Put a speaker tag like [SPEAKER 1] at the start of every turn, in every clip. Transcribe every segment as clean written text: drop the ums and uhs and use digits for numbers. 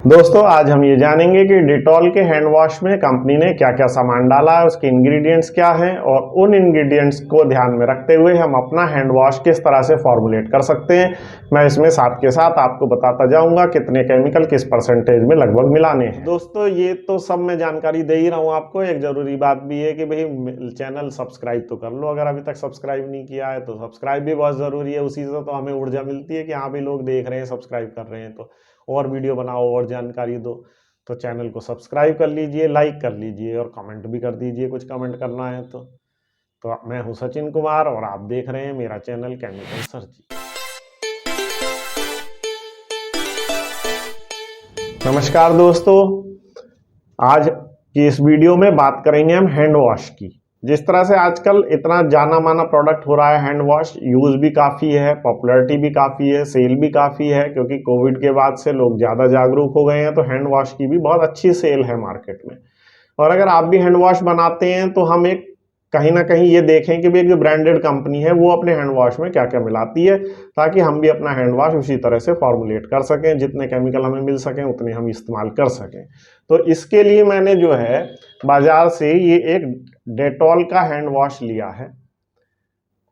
[SPEAKER 1] दोस्तों आज हम ये जानेंगे कि डिटॉल के हैंड वॉश में कंपनी ने क्या क्या सामान डाला है, उसके इंग्रेडिएंट्स क्या हैं और उन इंग्रेडिएंट्स को ध्यान में रखते हुए हम अपना हैंड वॉश किस तरह से फॉर्मुलेट कर सकते हैं। मैं इसमें साथ के साथ आपको बताता जाऊंगा कितने केमिकल किस परसेंटेज में लगभग मिलाने हैं। दोस्तों ये तो सब मैं जानकारी दे ही रहा हूँ आपको। एक जरूरी बात भी है कि भाई चैनल सब्सक्राइब तो कर लो, अगर अभी तक सब्सक्राइब नहीं किया है तो सब्सक्राइब भी बहुत जरूरी है। उसी से तो हमें ऊर्जा मिलती है कि हाँ भी लोग देख रहे हैं, सब्सक्राइब कर रहे हैं, तो और वीडियो बनाओ और जानकारी दो। तो चैनल को सब्सक्राइब कर लीजिए, लाइक कर लीजिए और कमेंट भी कर दीजिए, कुछ कमेंट करना है तो मैं हूं सचिन कुमार और आप देख रहे हैं मेरा चैनल केमिकल सर्ची। नमस्कार दोस्तों, आज की इस वीडियो में बात करेंगे हम हैंड वॉश की। जिस तरह से आजकल इतना जाना माना प्रोडक्ट हो रहा है हैंड वॉश, यूज भी काफी है, पॉपुलैरिटी भी काफी है, सेल भी काफी है, क्योंकि कोविड के बाद से लोग ज्यादा जागरूक हो गए हैं। तो हैंड वॉश की भी बहुत अच्छी सेल है मार्केट में। और अगर आप भी हैंड वॉश बनाते हैं तो हम एक कहीं ना कहीं ये देखें कि भी एक जो ब्रांडेड कंपनी है वो अपने हैंड वॉश में क्या क्या मिलाती है, ताकि हम भी अपना हैंड वॉश उसी तरह से फॉर्मुलेट कर सकें, जितने केमिकल हमें मिल सकें उतने हम इस्तेमाल कर सकें। तो इसके लिए मैंने जो है बाजार से ये एक डेटॉल का हैंड वॉश लिया है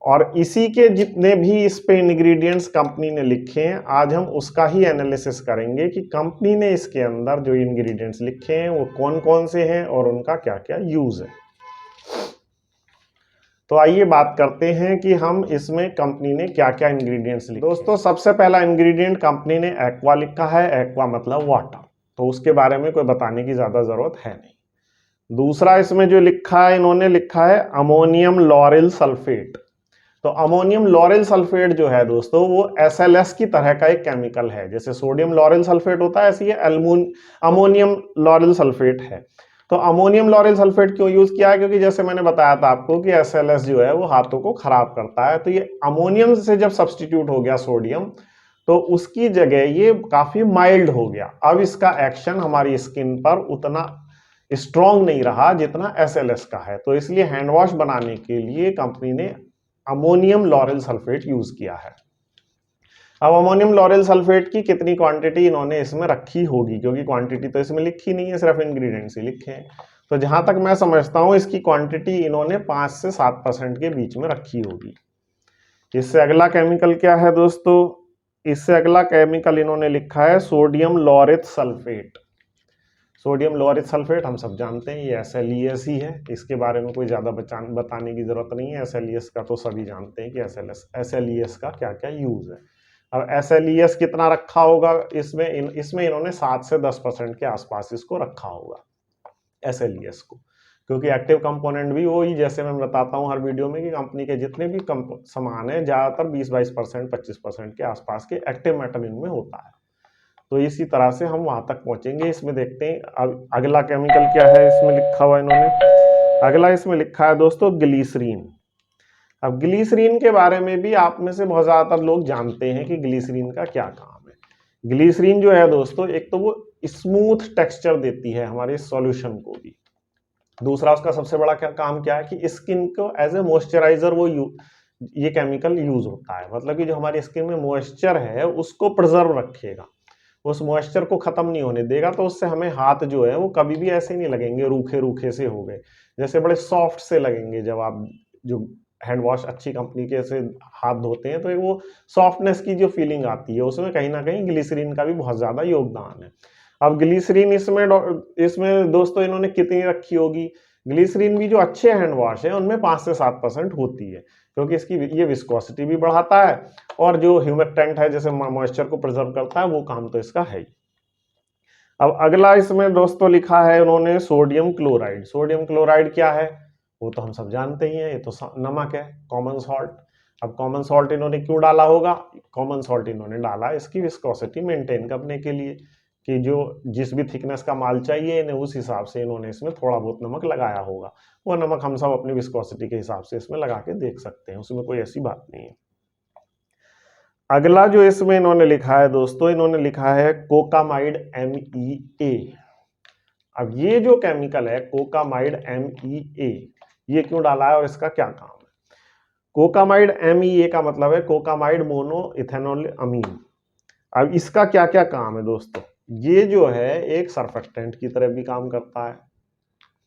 [SPEAKER 1] और इसी के जितने भी इस पे इंग्रेडिएंट्स कंपनी ने लिखे हैं आज हम उसका ही एनालिसिस करेंगे कि कंपनी ने इसके अंदर जो इंग्रेडिएंट्स लिखे हैं वो कौन कौन से हैं और उनका क्या क्या यूज है। तो आइए बात करते हैं कि हम इसमें कंपनी ने क्या क्या इंग्रेडिएंट्स लिखे। दोस्तों सबसे पहला इंग्रेडिएंट कंपनी ने एक्वा लिखा है। एक्वा मतलब वाटर, तो उसके बारे में कोई बताने की ज्यादा जरूरत है नहीं। दूसरा इसमें जो लिखा है, इन्होंने लिखा है अमोनियम लॉरेल सल्फेट। तो अमोनियम लॉरेल सल्फेट जो है दोस्तों वो SLS की तरह का एक केमिकल है। जैसे सोडियम लॉरेल सल्फेट होता है ऐसे ये अमोनियम लॉरेल सल्फेट है। तो अमोनियम लॉरेल सल्फेट क्यों यूज किया है, क्योंकि जैसे मैंने बताया था आपको कि SLS जो है वो हाथों को खराब करता है। तो ये अमोनियम से जब सब्सटीट्यूट हो गया सोडियम, तो उसकी जगह ये काफी माइल्ड हो गया। अब इसका एक्शन हमारी स्किन पर उतना स्ट्रॉन्ग नहीं रहा जितना SLS का है। तो इसलिए हैंड वॉश बनाने के लिए कंपनी ने अमोनियम लॉरेल सल्फेट यूज किया है। अब अमोनियम लॉरेल सल्फेट की कितनी क्वांटिटी इन्होंने इसमें रखी होगी, क्योंकि क्वांटिटी तो इसमें लिखी नहीं है, सिर्फ इंग्रेडिएंट्स ही लिखे हैं। तो जहां तक मैं समझता हूं इसकी क्वांटिटी इन्होंने 5 से 7% के बीच में रखी होगी। इससे अगला केमिकल क्या है दोस्तों, इससे अगला केमिकल इन्होंने लिखा है sodium laureate sulphate. Sodium laureate sulphate हम सब जानते हैं ये SLES ही है, इसके बारे में कोई ज्यादा बताने की जरूरत नहीं है। SLES का तो सभी जानते हैं कि SLES का क्या क्या यूज है। अब SLES कितना रखा होगा इसमें इन्होंने 7 से 10% के आसपास इसको रखा होगा SLES को, क्योंकि एक्टिव कंपोनेंट भी वही, जैसे मैं बताता हूँ हर वीडियो में कि कंपनी के जितने भी सामान है ज्यादातर 20-22%, 25% के आसपास के एक्टिव मेटल इनमें होता है। तो इसी तरह से हम वहां तक पहुंचेंगे। इसमें देखते हैं अब अगला केमिकल क्या है इसमें लिखा हुआ इन्होंने। अगला इसमें लिखा है दोस्तों ग्लिसरीन। अब ग्लिसरीन के बारे में भी आप में से बहुत ज्यादातर लोग जानते हैं कि ग्लिसरीन का क्या काम है। ग्लिसरीन जो है दोस्तों, एक तो वो स्मूथ टेक्सचर देती है हमारे सॉल्यूशन को भी। दूसरा उसका सबसे बड़ा काम क्या है कि स्किन को एज ए मॉइस्चराइजर ये केमिकल यूज होता है। मतलब कि जो हमारी स्किन में मॉइस्चर है उसको प्रिजर्व रखेगा, उस मॉइस्चर को खत्म नहीं होने देगा। तो उससे हमें हाथ जो है वो कभी भी ऐसे नहीं लगेंगे रूखे रूखे से हो गए, जैसे बड़े सॉफ्ट से लगेंगे। जब आप जो हैंड वॉश अच्छी कंपनी के से हाथ धोते हैं तो वो सॉफ्टनेस की जो फीलिंग आती है उसमें कहीं ना कहीं ग्लिसरीन का भी बहुत ज्यादा योगदान है। अब ग्लिसरीन इसमें दोस्तों इन्होंने कितनी रखी होगी। ग्लिसरीन भी जो अच्छे हैंड वॉश है उनमें 5 से 7% होती है, क्योंकि इसकी ये विस्कोसिटी भी बढ़ाता है और जो ह्यूमेक्टेंट है जैसे मॉइस्चर को प्रिजर्व करता है वो काम तो इसका है ही। अब अगला इसमें दोस्तों लिखा है उन्होंने सोडियम क्लोराइड। सोडियम क्लोराइड क्या है वो तो हम सब जानते ही हैं, ये तो नमक है, कॉमन सॉल्ट। अब कॉमन सॉल्ट इन्होंने क्यों डाला होगा, कॉमन सॉल्ट इन्होंने डाला इसकी विस्कोसिटी मेंटेन करने के लिए, कि जो जिस भी थिकनेस का माल चाहिए इन्हें उस हिसाब से इन्होंने इसमें थोड़ा बहुत नमक लगाया होगा। वो नमक हम सब अपनी विस्कोसिटी के हिसाब से इसमें लगा के देख सकते हैं, उसमें कोई ऐसी बात नहीं है। अगला जो इसमें इन्होंने लिखा है दोस्तों, इन्होंने लिखा है कोकामाइड MEA। अब ये जो केमिकल है कोकामाइड MEA, ये क्यों डाला है और इसका क्या काम है। कोकामाइड MEA का मतलब है कोकामाइड मोनो इथेनॉल अमीन। अब इसका क्या क्या काम है दोस्तों, ये जो है एक सरफेक्टेंट की तरह भी काम करता है,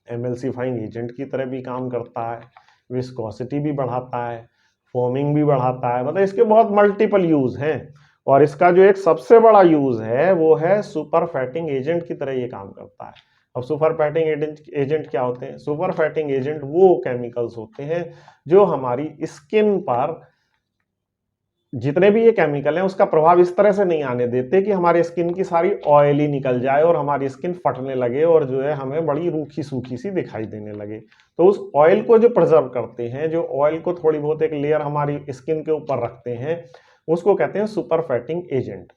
[SPEAKER 1] एमल्सिफाइंग एजेंट की तरह भी काम करता है, विस्कोसिटी भी बढ़ाता है, फोमिंग भी बढ़ाता है, मतलब इसके बहुत मल्टीपल यूज हैं। और इसका जो एक सबसे बड़ा यूज है वो है सुपर फैटिंग एजेंट की तरह ये काम करता है। अब सुपर फैटिंग एजेंट क्या होते हैं? सुपर फैटिंग एजेंट वो केमिकल्स होते हैं जो हमारी स्किन पर, जितने भी ये केमिकल हैं उसका प्रभाव इस तरह से नहीं आने देते कि हमारी स्किन की सारी ऑयल ही निकल जाए और हमारी स्किन फटने लगे और जो है हमें बड़ी रूखी सूखी सी दिखाई देने लगे। तो उस ऑयल को जो प्रिजर्व करते हैं, जो ऑयल को थोड़ी बहुत एक लेयर हमारी स्किन के ऊपर रखते हैं, उसको कहते हैं सुपर फैटिंग एजेंट।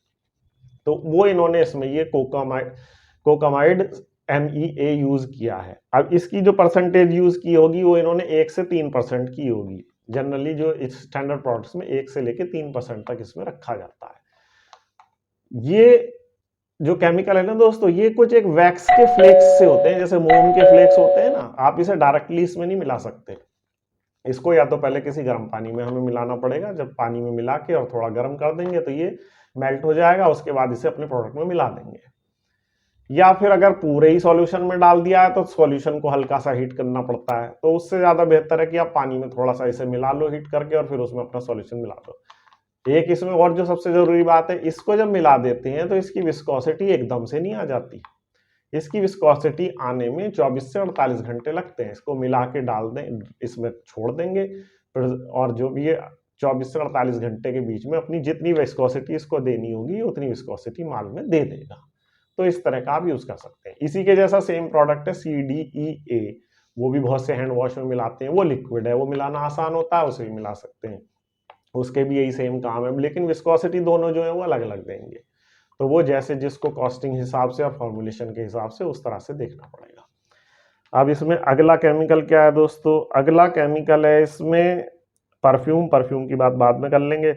[SPEAKER 1] तो वो इन्होंने इसमें ये कोकामाइड MEA यूज किया है। अब इसकी जो परसेंटेज यूज की होगी वो इन्होंने 1 से 3% की होगी। जनरली जो स्टैंडर्ड प्रोडक्ट्स में 1 से लेके 3% तक इसमें रखा जाता है। ये जो केमिकल है ना दोस्तों, ये कुछ एक वैक्स के फ्लेक्स से होते हैं, जैसे मोम के फ्लेक्स होते हैं ना, आप इसे डायरेक्टली इसमें नहीं मिला सकते। इसको या तो पहले किसी गर्म पानी में हमें मिलाना पड़ेगा, जब पानी में मिला के और थोड़ा गर्म कर देंगे तो ये मेल्ट हो जाएगा, उसके बाद इसे अपने प्रोडक्ट में मिला देंगे। या फिर अगर पूरे ही सॉल्यूशन में डाल दिया है तो सॉल्यूशन को हल्का सा हीट करना पड़ता है, तो उससे ज्यादा बेहतर है कि आप पानी में थोड़ा सा इसे मिला लो हीट करके और फिर उसमें अपना सॉल्यूशन मिला दो। एक इसमें और जो सबसे जरूरी बात है, इसको जब मिला देते हैं तो इसकी विस्कोसिटी एकदम से नहीं आ जाती। इसकी विस्कोसिटी आने में 24 से 48 घंटे लगते हैं। इसको मिला के डाल दें, इसमें छोड़ देंगे, और जो भी ये 24 से 48 घंटे के बीच में अपनी जितनी विस्कोसिटी इसको देनी होगी उतनी विस्कोसिटी माल में दे देगा। तो इस तरह का आप यूज कर सकते हैं। इसी के जैसा सेम प्रोडक्ट है CDEA, वो भी बहुत से हैंड वॉश में मिलाते हैं। वो लिक्विड है, वो मिलाना आसान होता है, उसे भी मिला सकते हैं, उसके भी यही सेम काम है, लेकिन विस्कोसिटी दोनों जो है वो अलग अलग देंगे। तो वो जैसे जिसको कॉस्टिंग हिसाब से और फॉर्मुलेशन के हिसाब से उस तरह से देखना पड़ेगा। अब इसमें अगला केमिकल क्या है दोस्तों? अगला केमिकल है इसमें परफ्यूम की बात बाद में कर लेंगे,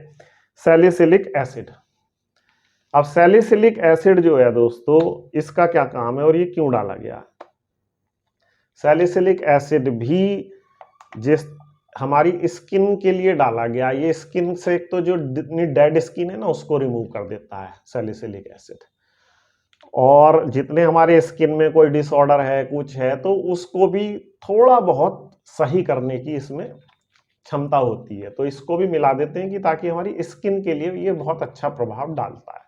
[SPEAKER 1] सैलिसिलिक एसिड। अब सैलिसिलिक एसिड जो है दोस्तों, इसका क्या काम है और ये क्यों डाला गया? सैलिसिलिक एसिड भी जिस हमारी स्किन के लिए डाला गया। ये स्किन से एक तो जो डेड स्किन है ना उसको रिमूव कर देता है सैलिसिलिक एसिड, और जितने हमारे स्किन में कोई डिसऑर्डर है कुछ है तो उसको भी थोड़ा बहुत सही करने की इसमें क्षमता होती है। तो इसको भी मिला देते हैं कि ताकि हमारी स्किन के लिए ये बहुत अच्छा प्रभाव डालता है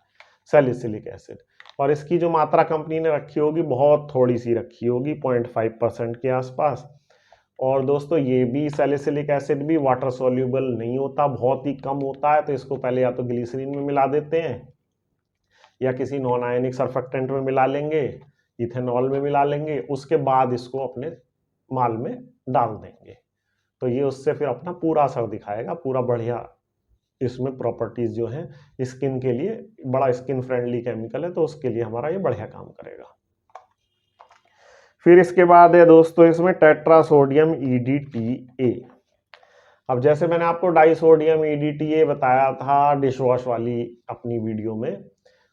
[SPEAKER 1] सैलिसिलिक एसिड। और इसकी जो मात्रा कंपनी ने रखी होगी बहुत थोड़ी सी रखी होगी, 0.5% के आसपास। और दोस्तों ये भी सैलिसिलिक एसिड भी वाटर सोल्यूबल नहीं होता, बहुत ही कम होता है। तो इसको पहले या तो ग्लिसरीन में मिला देते हैं या किसी नॉन आयनिक सर्फेक्टेंट में मिला लेंगे, इथेनॉल में मिला लेंगे, उसके बाद इसको अपने माल में डाल देंगे। तो ये उससे फिर अपना पूरा असर दिखाएगा, पूरा बढ़िया इसमें प्रॉपर्टीज जो हैं स्किन के लिए, बड़ा स्किन फ्रेंडली केमिकल है तो उसके लिए हमारा ये बढ़िया काम करेगा। फिर इसके बाद है दोस्तों इसमें टेट्रासोडियम EDTA। अब जैसे मैंने आपको डाइसोडियम EDTA बताया था डिश वॉश वाली अपनी वीडियो में,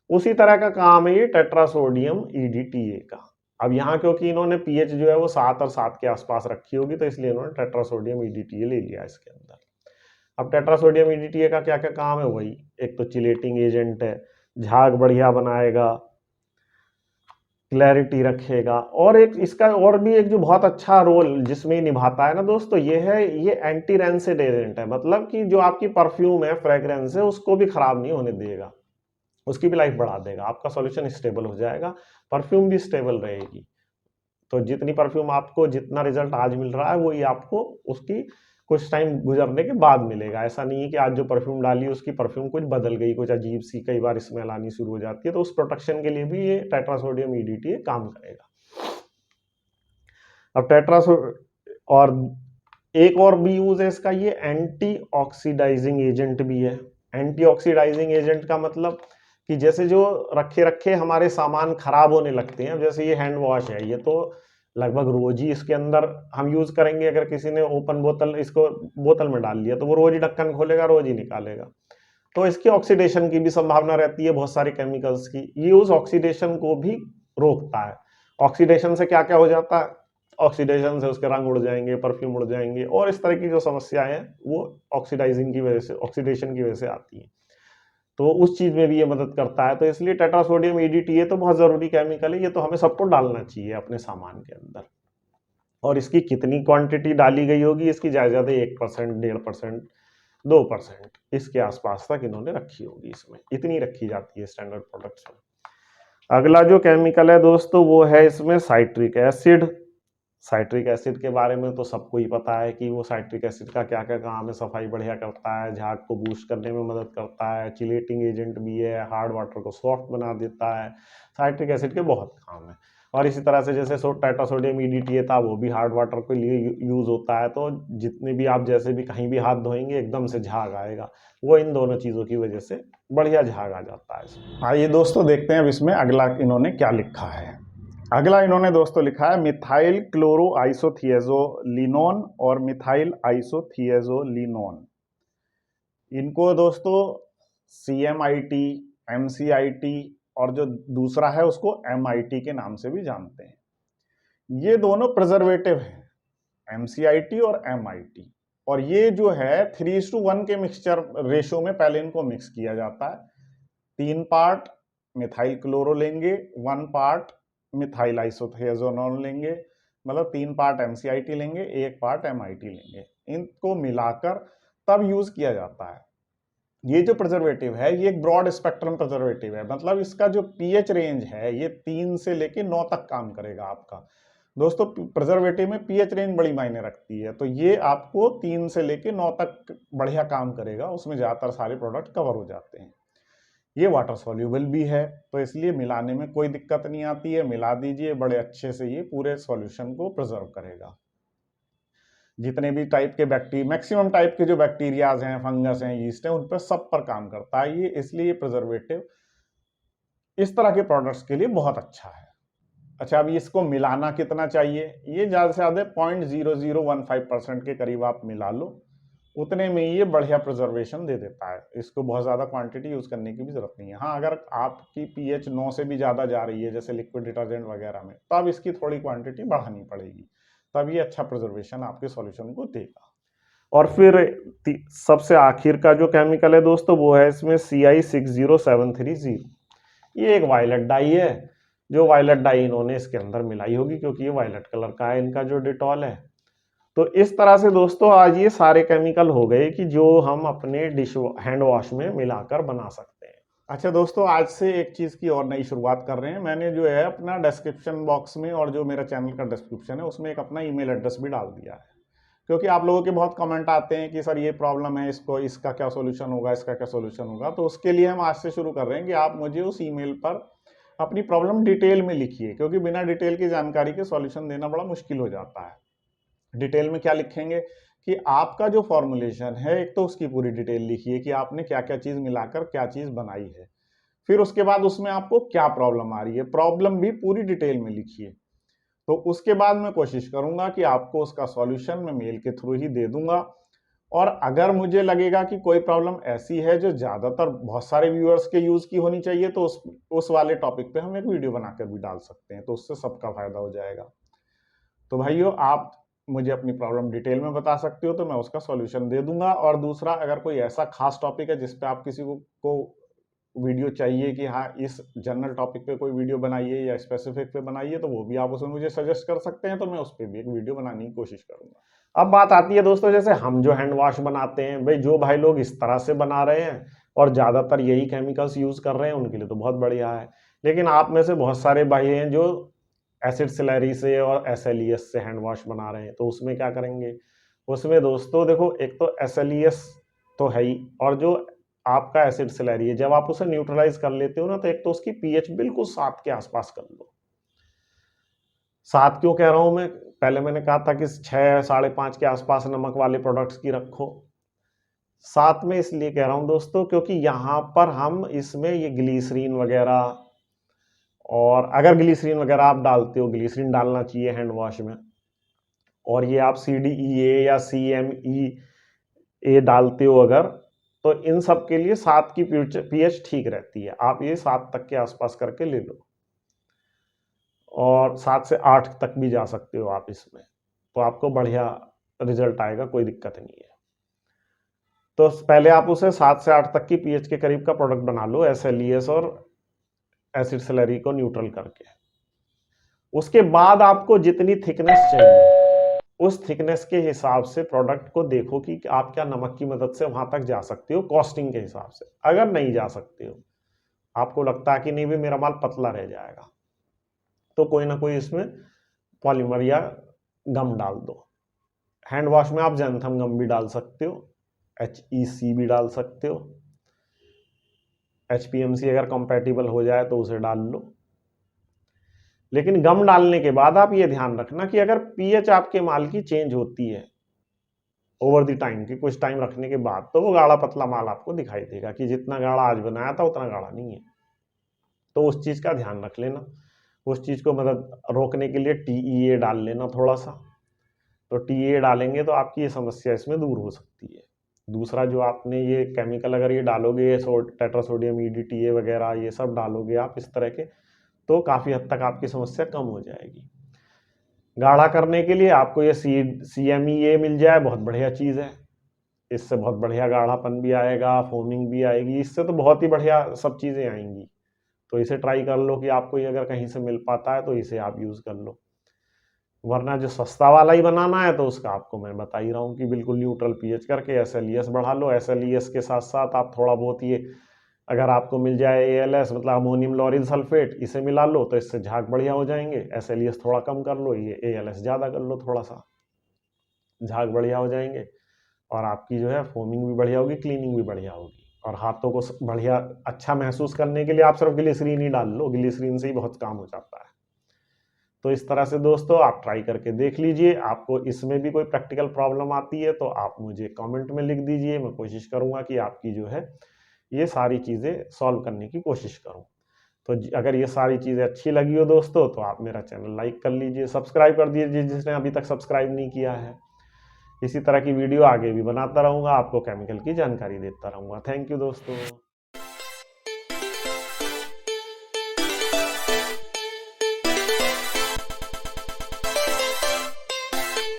[SPEAKER 1] उसी तरह का काम है ये टेट्रासोडियम EDTA का। अब यहाँ क्योंकि इन्होंने pH जो है वो 7 और 7 के आसपास रखी होगी तो इसलिए इन्होंने टेट्रासोडियम EDTA ले लिया इसके अंदर। अब टेट्रासोडियम EDTA का क्या क्या काम है? वही, एक तो चिलेटिंग एजेंट है, झाग बढ़िया बनाएगा, क्लैरिटी रखेगा, और एक इसका और भी एक जो बहुत अच्छा रोल जिसमें निभाता है ना दोस्तों, ये है ये एंटी रैंसिड एजेंट है। मतलब कि जो आपकी परफ्यूम है, फ्रेग्रेंस है, उसको भी खराब नहीं होने देगा, उसकी भी लाइफ बढ़ा देगा, आपका सॉल्यूशन स्टेबल हो जाएगा, परफ्यूम भी स्टेबल रहेगी। तो जितनी परफ्यूम आपको जितना रिजल्ट आज मिल रहा है वही आपको उसकी कुछ टाइम गुजरने के बाद मिलेगा। ऐसा नहीं है कि आज जो परफ्यूम डाली उसकी परफ्यूम कुछ बदल गई, कुछ अजीब सी कई बार स्मेल आनी शुरू हो जाती है। तो उस प्रोटेक्शन के लिए भी ये टेट्रासोडियम EDTA काम करेगा। अब और एक और भी यूज है इसका, ये एंटी ऑक्सीडाइजिंग एजेंट भी है। एंटी ऑक्सीडाइजिंग एजेंट का मतलब कि जैसे जो रखे रखे हमारे सामान खराब होने लगते हैं, जैसे ये हैंड वॉश है, ये तो लगभग रोज ही इसके अंदर हम यूज करेंगे। अगर किसी ने ओपन बोतल इसको बोतल में डाल लिया तो वो रोज ही ढक्कन खोलेगा, रोज ही निकालेगा, तो इसकी ऑक्सीडेशन की भी संभावना रहती है बहुत सारे केमिकल्स की। ये उस ऑक्सीडेशन को भी रोकता है। ऑक्सीडेशन से क्या क्या हो जाता है? ऑक्सीडेशन से उसके रंग उड़ जाएंगे, परफ्यूम उड़ जाएंगे, और इस तरह की जो समस्याएं हैं वो ऑक्सीडाइजिंग की वजह से, ऑक्सीडेशन की वजह से आती हैं। तो उस चीज में भी ये मदद करता है। तो इसलिए टेट्रासोडियम EDTA तो बहुत जरूरी केमिकल है, ये तो हमें सबको डालना चाहिए अपने सामान के अंदर। और इसकी कितनी क्वांटिटी डाली गई होगी, इसकी ज्यादा 1%, 1.5%, 2% इसके आसपास तक इन्होंने रखी होगी, इसमें इतनी रखी जाती है स्टैंडर्ड प्रोडक्ट्स में। अगला जो केमिकल है दोस्तों वो है इसमें साइट्रिक एसिड। साइट्रिक एसिड के बारे में तो सबको ही पता है कि वो साइट्रिक एसिड का क्या क्या काम है। सफाई बढ़िया करता है, झाग को बूस्ट करने में मदद करता है, चिलेटिंग एजेंट भी है, हार्ड वाटर को सॉफ्ट बना देता है। साइट्रिक एसिड के बहुत काम है। और इसी तरह से जैसे टेट्रासोडियम EDTA था, वो भी हार्ड वाटर के लिए यूज होता है। तो जितने भी आप जैसे भी कहीं भी हाथ धोएंगे एकदम से झाग आएगा, वो इन दोनों चीजों की वजह से बढ़िया झाग आ जाता है।
[SPEAKER 2] आइए दोस्तों देखते हैं अब इसमें अगला इन्होंने क्या लिखा है। अगला इन्होंने दोस्तों लिखा है मिथाइल क्लोरोआइसोथियाजोलिनोन और मिथाइल आइसोथियाजोलिनोन। इनको दोस्तों CMIT, MCIT और जो दूसरा है उसको MIT के नाम से भी जानते हैं। ये दोनों प्रिजर्वेटिव हैं, MCIT और MIT। और ये जो है 3:1 के मिक्सचर रेशो में पहले इनको मिक्स किया जाता है। 3 पार्ट मिथाइल क्लोरो लेंगे, 1 पार्ट मिथाइल आइसोथियाजोनोन लेंगे, मतलब 3 पार्ट MCIT लेंगे, 1 पार्ट MIT लेंगे। इनको मिलाकर तब यूज किया जाता है। ये जो प्रिजर्वेटिव है ये एक ब्रॉड स्पेक्ट्रम प्रिजर्वेटिव है, मतलब इसका जो pH रेंज है ये 3 से लेके 9 तक काम करेगा आपका। दोस्तों प्रिजर्वेटिव में pH रेंज बड़ी मायने रखती है, तो ये आपको 3 से लेके 9 तक बढ़िया काम करेगा, उसमें ज्यादातर सारे प्रोडक्ट कवर हो जाते हैं। ये वाटर सॉल्यूबल भी है, तो इसलिए मिलाने में कोई दिक्कत नहीं आती है, मिला दीजिए बड़े अच्छे से, ये पूरे सॉल्यूशन को प्रिजर्व करेगा। जितने भी टाइप के बैक्टीरिया, मैक्सिमम टाइप के जो बैक्टीरियाज हैं, फंगस हैं, यीस्ट हैं, उन पर सब पर काम करता है ये, इसलिए प्रिजर्वेटिव इस तरह के प्रोडक्ट्स के लिए बहुत अच्छा है। अच्छा, अब इसको मिलाना कितना चाहिए? ये ज़्यादा से ज़्यादा 0.0015% के करीब आप मिला लो, उतने में ये बढ़िया प्रिजर्वेशन दे देता है। इसको बहुत ज़्यादा क्वांटिटी यूज़ करने की भी ज़रूरत नहीं है। हाँ, अगर आपकी pH 9 से भी ज़्यादा जा रही है जैसे लिक्विड डिटर्जेंट वगैरह में, तब इसकी थोड़ी क्वांटिटी बढ़ानी पड़ेगी, तब ये अच्छा प्रिजर्वेशन आपके सॉल्यूशन को देगा।
[SPEAKER 1] और फिर सबसे आखिर का जो केमिकल है दोस्तों वो है इसमें CI60730। ये एक वायलेट डाई है, जो वायलेट डाई इन्होंने इसके अंदर मिलाई होगी क्योंकि ये वायलेट कलर का है इनका जो डिटॉल है। तो इस तरह से दोस्तों आज ये सारे केमिकल हो गए कि जो हम अपने हैंड वॉश में मिलाकर बना सकते हैं।
[SPEAKER 2] अच्छा दोस्तों, आज से एक चीज़ की और नई शुरुआत कर रहे हैं। मैंने जो है अपना डिस्क्रिप्शन बॉक्स में और जो मेरा चैनल का डिस्क्रिप्शन है उसमें एक अपना ईमेल एड्रेस भी डाल दिया है, क्योंकि आप लोगों के बहुत कमेंट आते हैं कि सर ये प्रॉब्लम है, इसको इसका क्या सोल्यूशन होगा, इसका क्या सोल्यूशन होगा। तो उसके लिए हम आज से शुरू कर रहे हैं कि आप मुझे उस ईमेल पर अपनी प्रॉब्लम डिटेल में लिखिए, क्योंकि बिना डिटेल की जानकारी के सॉल्यूशन देना बड़ा मुश्किल हो जाता है। डिटेल में क्या लिखेंगे कि आपका जो फॉर्मुलेशन है, एक तो उसकी पूरी डिटेल लिखिए कि आपने क्या क्या चीज़ मिलाकर क्या चीज़ बनाई है। फिर उसके बाद उसमें आपको क्या प्रॉब्लम आ रही है, प्रॉब्लम भी पूरी डिटेल में लिखिए। तो उसके बाद मैं कोशिश करूंगा कि आपको उसका सॉल्यूशन मैं मेल के थ्रू ही दे दूंगा। और अगर मुझे लगेगा कि कोई प्रॉब्लम ऐसी है जो ज़्यादातर बहुत सारे व्यूअर्स के यूज़ की होनी चाहिए, तो उस वाले टॉपिक पे हम एक वीडियो बनाकर भी डाल सकते हैं, तो उससे सबका फायदा हो जाएगा। तो भाइयों, आप मुझे अपनी प्रॉब्लम डिटेल में बता सकते हो तो मैं उसका सॉल्यूशन दे दूंगा। और दूसरा, अगर कोई ऐसा खास टॉपिक है जिस पे आप किसी को वीडियो चाहिए कि हाँ इस जनरल टॉपिक पे कोई वीडियो बनाइए या स्पेसिफिक पे बनाइए, तो वो भी आप उसमें मुझे सजेस्ट कर सकते हैं, तो मैं उस पर भी एक वीडियो बनाने की कोशिश करूंगा।
[SPEAKER 1] अब बात आती है दोस्तों, जैसे हम जो हैंड वॉश बनाते हैं, भाई जो भाई लोग इस तरह से बना रहे हैं और ज़्यादातर यही केमिकल्स यूज़ कर रहे हैं, उनके लिए तो बहुत बढ़िया है। लेकिन आप में से बहुत सारे भाई हैं जो एसिड सिलेरी से और SLES से हैंड वॉश बना रहे हैं, तो उसमें क्या करेंगे? उसमें दोस्तों देखो, एक तो SLES तो है ही, और जो आपका एसिड सिलेरी है, जब आप उसे न्यूट्रलाइज कर लेते हो ना, तो एक तो उसकी pH बिल्कुल 7 के आसपास कर लो। 7 क्यों कह रहा हूं मैं? पहले मैंने कहा था कि 6, 5.5 के आसपास नमक वाले प्रोडक्ट्स की रखो। 7 में इसलिए कह रहा हूं दोस्तों क्योंकि यहां पर हम इसमें ये ग्लिसरीन वगैरह, और अगर ग्लिसरीन वगैरह आप डालते हो, ग्लिसरीन डालना चाहिए हैंड वॉश में, और ये आप CDEA या CMEA डालते हो अगर, तो इन सब के लिए 7 की pH ठीक रहती है। आप ये 7 तक के आसपास करके ले लो, और 7 से 8 तक भी जा सकते हो आप इसमें, तो आपको बढ़िया रिजल्ट आएगा, कोई दिक्कत नहीं है। तो पहले आप उसे 7 से 8 तक की पीएच के करीब का प्रोडक्ट बना लो SLES और एसिड स्लरी को न्यूट्रल करके। उसके बाद आपको जितनी थिकनेस चाहिए उस थिकनेस के हिसाब से प्रोडक्ट को देखो कि आप क्या नमक की मदद से वहां तक जा सकते हो कॉस्टिंग के हिसाब से। अगर नहीं जा सकते हो, आपको लगता है कि नहीं भी मेरा माल पतला रह जाएगा, तो कोई ना कोई इसमें पॉलीमर या गम डाल दो। हैंड वॉश में आप जैंथम गम भी डाल सकते हो, HEC भी डाल सकते हो, HPMC अगर कंपैटिबल हो जाए तो उसे डाल लो। लेकिन गम डालने के बाद आप ये ध्यान रखना कि अगर पीएच आपके माल की चेंज होती है ओवर द टाइम, की कुछ टाइम रखने के बाद, तो वो गाढ़ा पतला माल आपको दिखाई देगा कि जितना गाढ़ा आज बनाया था उतना गाढ़ा नहीं है। तो उस चीज का ध्यान रख लेना। उस चीज को मतलब रोकने के लिए TEA डाल लेना थोड़ा सा। तो TEA डालेंगे तो आपकी ये समस्या इसमें दूर हो सकती है। दूसरा जो आपने ये केमिकल अगर ये डालोगे, टेट्रासोडियम EDTA वगैरह ये सब डालोगे आप इस तरह के, तो काफी हद तक आपकी समस्या कम हो जाएगी। गाढ़ा करने के लिए आपको ये CMEA मिल जाए, बहुत बढ़िया चीज है। इससे बहुत बढ़िया गाढ़ापन भी आएगा, फोमिंग भी आएगी, इससे तो बहुत ही बढ़िया सब चीजें आएंगी। तो इसे ट्राई कर लो कि आपको ये अगर कहीं से मिल पाता है तो इसे आप यूज कर लो। वरना जो सस्ता वाला ही बनाना है तो उसका आपको मैं बता ही रहा हूँ कि बिल्कुल न्यूट्रल पीएच करके SLES बढ़ा लो। SLES के साथ साथ आप थोड़ा बहुत ये अगर आपको मिल जाए ALS मतलब अमोनियम लॉरिल सल्फेट, इसे मिला लो तो इससे झाग बढ़िया हो जाएंगे। SLES थोड़ा कम कर लो, ये ALS ज़्यादा कर लो, थोड़ा सा झाग बढ़िया हो जाएंगे और आपकी जो है फोमिंग भी बढ़िया होगी, क्लीनिंग भी बढ़िया होगी। और हाथों को बढ़िया अच्छा महसूस करने के लिए आप सिर्फ ग्लिसरीन ही डाल लो, ग्लिसरीन से ही बहुत काम हो जाता है। तो इस तरह से दोस्तों आप ट्राई करके देख लीजिए। आपको इसमें भी कोई प्रैक्टिकल प्रॉब्लम आती है तो आप मुझे कमेंट में लिख दीजिए, मैं कोशिश करूंगा कि आपकी जो है ये सारी चीज़ें सॉल्व करने की कोशिश करूं। तो अगर ये सारी चीज़ें अच्छी लगी हो दोस्तों तो आप मेरा चैनल लाइक कर लीजिए, सब्सक्राइब कर दीजिए जिसने अभी तक सब्सक्राइब नहीं किया है। इसी तरह की वीडियो आगे भी बनाता रहूंगा, आपको केमिकल की जानकारी देता रहूंगा। थैंक यू दोस्तों।